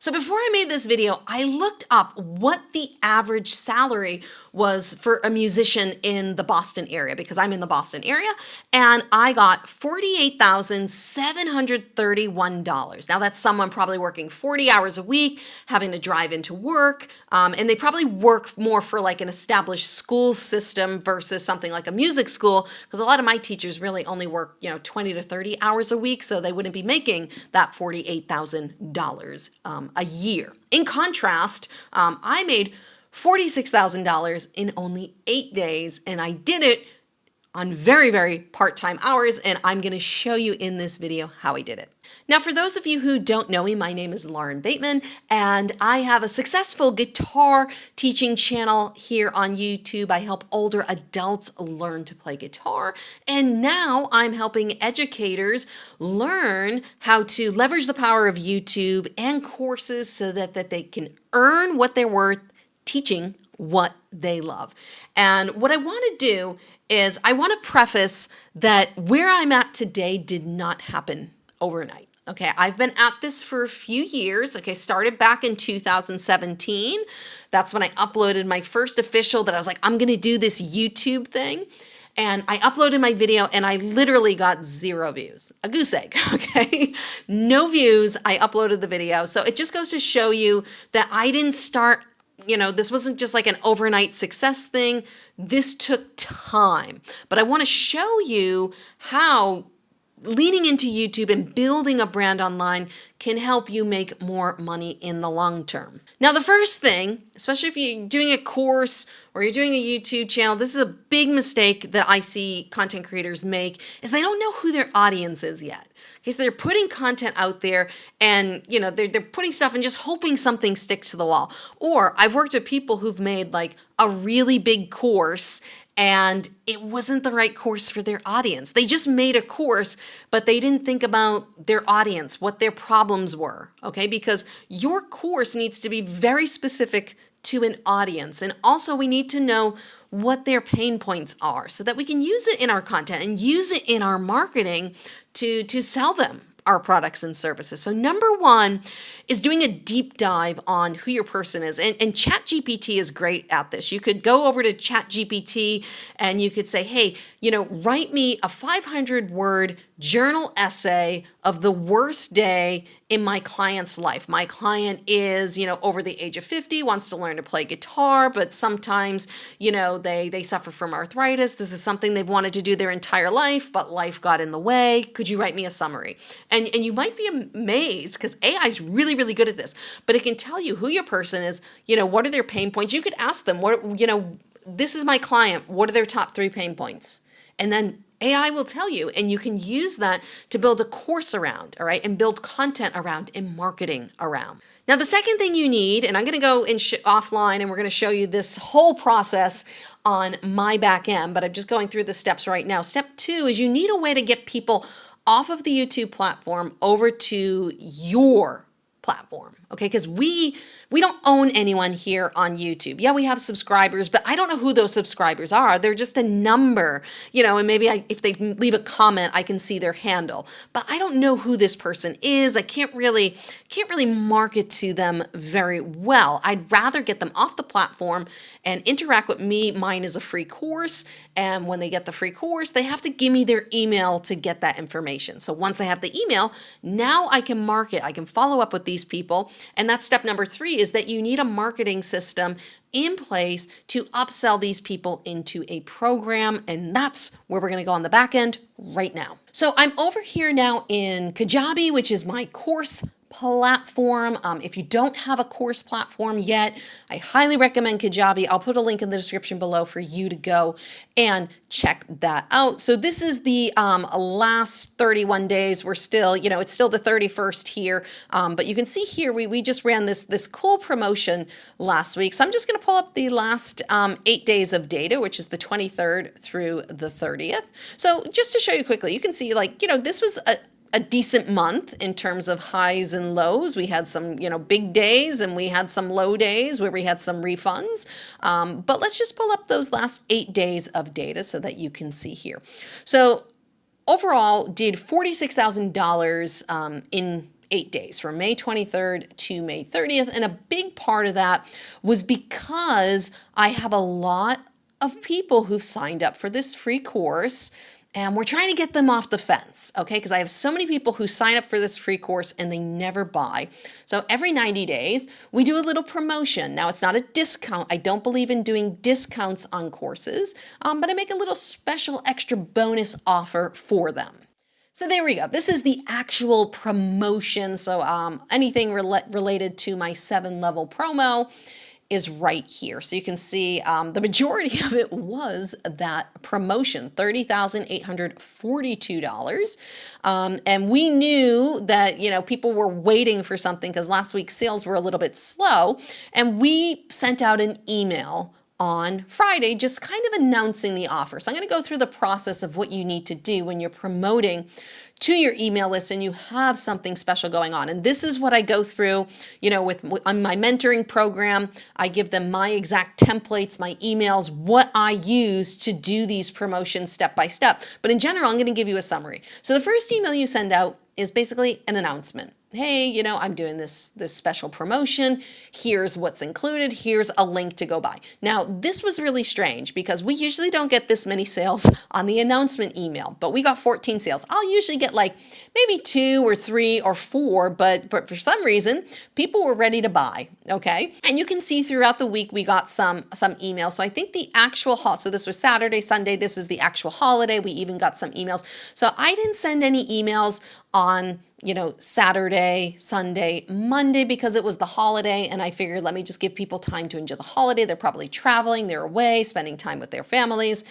So before I made this video, I looked up what the average salary was for a musician in the Boston area because I'm in the Boston area, and I got $48,731. Now that's someone probably working 40 hours a week, having to drive into work, and they probably work more for like an established school system versus something like a music school, because a lot of my teachers really only work 20 to 30 hours a week, so they wouldn't be making that $48,000 a year. In contrast, I made $46,000 in only 8 days, and I did it on very, very part-time hours, and I'm going to show you in this video how I did it. Now, for those of you who don't know me, my name is Lauren Bateman, and I have a successful guitar teaching channel here on YouTube. I help older adults learn to play guitar, and now I'm helping educators learn how to leverage the power of YouTube and courses so that they can earn what they're worth teaching what they love. And what I want to do is I want to preface that where I'm at today did not happen overnight. Okay, I've been at this for a few years. Okay, started back in 2017. That's when I uploaded my first official that I was like, I'm going to do this YouTube thing. And I uploaded my video and I literally got 0 views, a goose egg, okay? No views, I uploaded the video. So it just goes to show you that I didn't start, this wasn't just like an overnight success thing. This took time. But I want to show you how leaning into YouTube and building a brand online can help you make more money in the long term. Now, the first thing, especially if you're doing a course or you're doing a YouTube channel, this is a big mistake that I see content creators make, is they don't know who their audience is yet. Okay, so they're putting content out there and they're putting stuff and just hoping something sticks to the wall. Or I've worked with people who've made like a really big course and it wasn't the right course for their audience. They just made a course, but they didn't think about their audience, what their problems were, okay? Because your course needs to be very specific to an audience. And also we need to know what their pain points are so that we can use it in our content and use it in our marketing to sell them our products and services. So number one is doing a deep dive on who your person is. And ChatGPT is great at this. You could go over to ChatGPT and you could say, hey, write me a 500-word journal essay of the worst day in my client's life. My client is, over the age of 50, wants to learn to play guitar, but sometimes, they suffer from arthritis. This is something they've wanted to do their entire life, but life got in the way. Could you write me a summary? And you might be amazed because AI is really, really good at this, but it can tell you who your person is, what are their pain points. You could ask them, this is my client. What are their top 3 pain points? And then AI will tell you, and you can use that to build a course around, all right, and build content around and marketing around. Now, the second thing you need, and I'm going to go offline and we're going to show you this whole process on my back end, but I'm just going through the steps right now. Step 2 is you need a way to get people off of the YouTube platform over to your platform, okay? Because we don't own anyone here on YouTube. Yeah, we have subscribers, but I don't know who those subscribers are. They're just a number, and maybe if they leave a comment, I can see their handle, but I don't know who this person is. I can't really market to them very well. I'd rather get them off the platform and interact with me. Mine is a free course, and when they get the free course, they have to give me their email to get that information. So once I have the email, now I can market. I can follow up with these people, and that's step number 3, is that you need a marketing system in place to upsell these people into a program, and that's where we're going to go on the back end right now. So I'm over here now in Kajabi, which is my course platform. If you don't have a course platform yet, I highly recommend Kajabi. I'll put a link in the description below for you to go and check that out. So this is the last 31 days. We're still, it's still the 31st here, but you can see here we just ran this cool promotion last week. So I'm just going to pull up the last 8 days of data, which is the 23rd through the 30th. So just to show you quickly, you can see this was a decent month in terms of highs and lows. We had some, big days and we had some low days where we had some refunds. But let's just pull up those last 8 days of data so that you can see here. So overall did $46,000 in 8 days from May 23rd to May 30th. And a big part of that was because I have a lot of people who've signed up for this free course, and we're trying to get them off the fence, okay? Because I have so many people who sign up for this free course and they never buy. So every 90 days, we do a little promotion. Now, it's not a discount. I don't believe in doing discounts on courses, but I make a little special extra bonus offer for them. So there we go. This is the actual promotion. So anything related to my 7-level promo is right here. So you can see the majority of it was that promotion, $30,842. And we knew that, people were waiting for something because last week's sales were a little bit slow. And we sent out an email on Friday, just kind of announcing the offer. So I'm going to go through the process of what you need to do when you're promoting to your email list and you have something special going on. And this is what I go through, on my mentoring program. I give them my exact templates, my emails, what I use to do these promotions step by step. But in general, I'm going to give you a summary. So the first email you send out is basically an announcement. Hey, I'm doing this special promotion. Here's what's included. Here's a link to go buy. Now, this was really strange because we usually don't get this many sales on the announcement email, but we got 14 sales. I'll usually get like maybe 2 or 3 or 4, but for some reason, people were ready to buy, okay? And you can see throughout the week, we got some emails. So I think the actual, so this was Saturday, Sunday, this is the actual holiday. We even got some emails. So I didn't send any emails on Saturday, Sunday, Monday, because it was the holiday. And I figured, let me just give people time to enjoy the holiday. They're probably traveling, they're away, spending time with their families.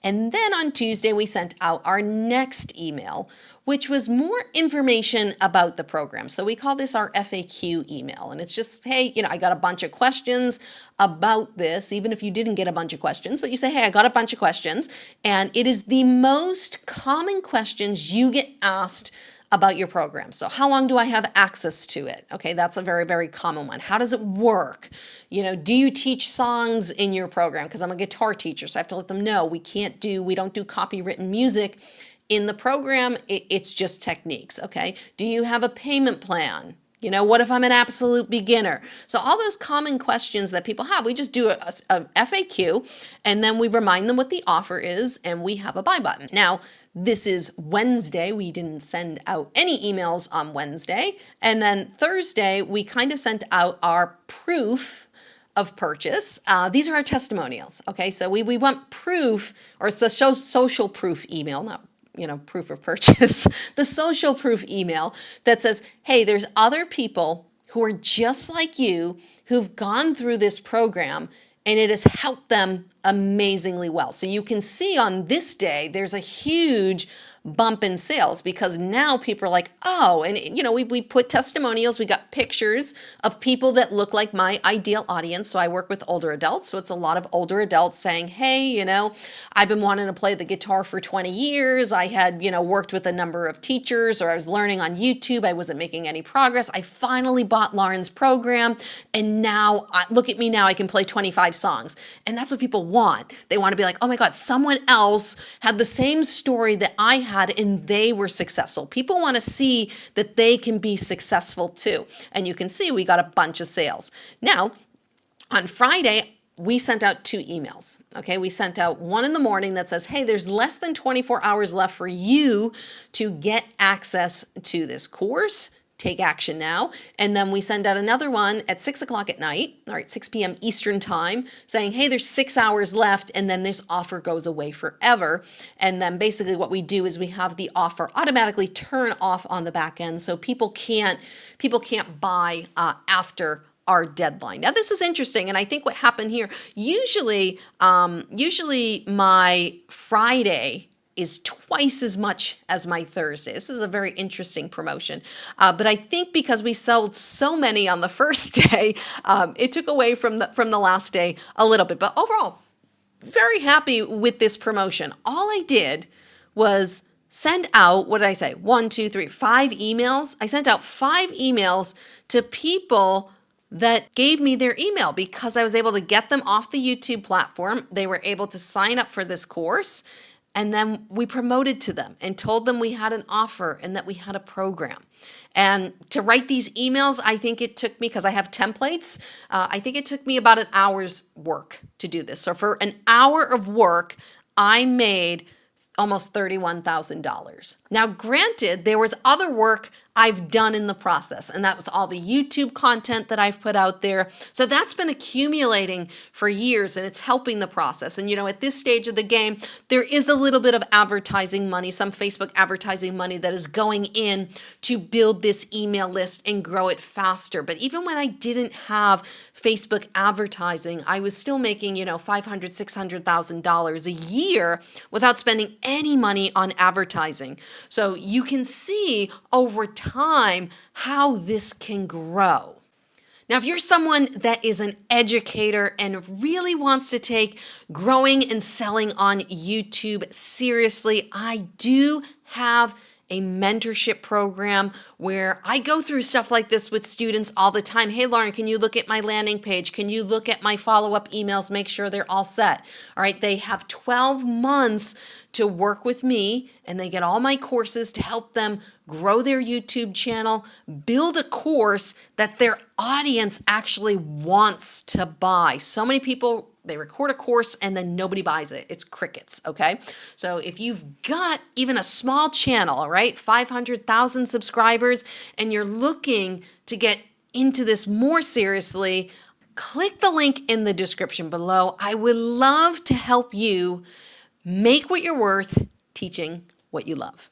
And then on Tuesday, we sent out our next email, which was more information about the program. So we call this our FAQ email. And it's just, hey, I got a bunch of questions about this, even if you didn't get a bunch of questions, but you say, hey, I got a bunch of questions. And it is the most common questions you get asked about your program. So how long do I have access to it? Okay, that's a very, very common one. How does it work? Do you teach songs in your program? Because I'm a guitar teacher, so I have to let them know we don't do copywritten music in the program. It's just techniques, okay? Do you have a payment plan? What if I'm an absolute beginner? So all those common questions that people have, we just do a FAQ, and then we remind them what the offer is, and we have a buy button. Now, this is Wednesday. We didn't send out any emails on Wednesday. And then Thursday, we kind of sent out our proof of purchase. These are our testimonials, okay? So we want proof, or the social proof email, not proof of purchase, the social proof email that says, hey, there's other people who are just like you who've gone through this program and it has helped them amazingly well. So you can see on this day, there's a huge bump in sales because now people are like, oh, and we put testimonials, we got pictures of people that look like my ideal audience. So I work with older adults. So it's a lot of older adults saying, hey, I've been wanting to play the guitar for 20 years. I had, worked with a number of teachers, or I was learning on YouTube. I wasn't making any progress. I finally bought Lauren's program. And now look at me now, I can play 25 songs. And that's what people want. They want to be like, oh my God, someone else had the same story that I had and they were successful. People want to see that they can be successful too. And you can see we got a bunch of sales. Now, on Friday, we sent out 2 emails, okay? We sent out one in the morning that says, hey, there's less than 24 hours left for you to get access to this course. Take action now. And then we send out another one at 6 o'clock at night, all right, 6 p.m. Eastern time, saying, hey, there's 6 hours left, and then this offer goes away forever. And then basically what we do is we have the offer automatically turn off on the back end, so people can't buy after our deadline. Now, this is interesting, and I think what happened here, usually my Friday is twice as much as my Thursday. This is a very interesting promotion. But I think because we sold so many on the first day, it took away from the last day a little bit. But overall, very happy with this promotion. All I did was send out, what did I say? 5 emails. I sent out 5 emails to people that gave me their email because I was able to get them off the YouTube platform. They were able to sign up for this course. And then we promoted to them and told them we had an offer and that we had a program. And to write these emails, I think it took me, because I have templates, I think it took me about an hour's work to do this. So for an hour of work, I made almost $31,000. Now, granted, there was other work I've done in the process, and that was all the YouTube content that I've put out there. So that's been accumulating for years, and it's helping the process. And at this stage of the game, there is a little bit of advertising money, some Facebook advertising money that is going in to build this email list and grow it faster. But even when I didn't have Facebook advertising, I was still making, $500,000, $600,000 a year without spending any money on advertising. So you can see over time how this can grow. Now, if you're someone that is an educator and really wants to take growing and selling on YouTube seriously, I do have a mentorship program where I go through stuff like this with students all the time. Hey, Lauren, can you look at my landing page? Can you look at my follow-up emails? Make sure they're all set. All right, they have 12 months to work with me, and they get all my courses to help them grow their YouTube channel, build a course that their audience actually wants to buy. So many people, they record a course and then nobody buys it. It's crickets, okay? So if you've got even a small channel, all right, 500,000 subscribers, and you're looking to get into this more seriously, click the link in the description below. I would love to help you make what you're worth teaching what you love.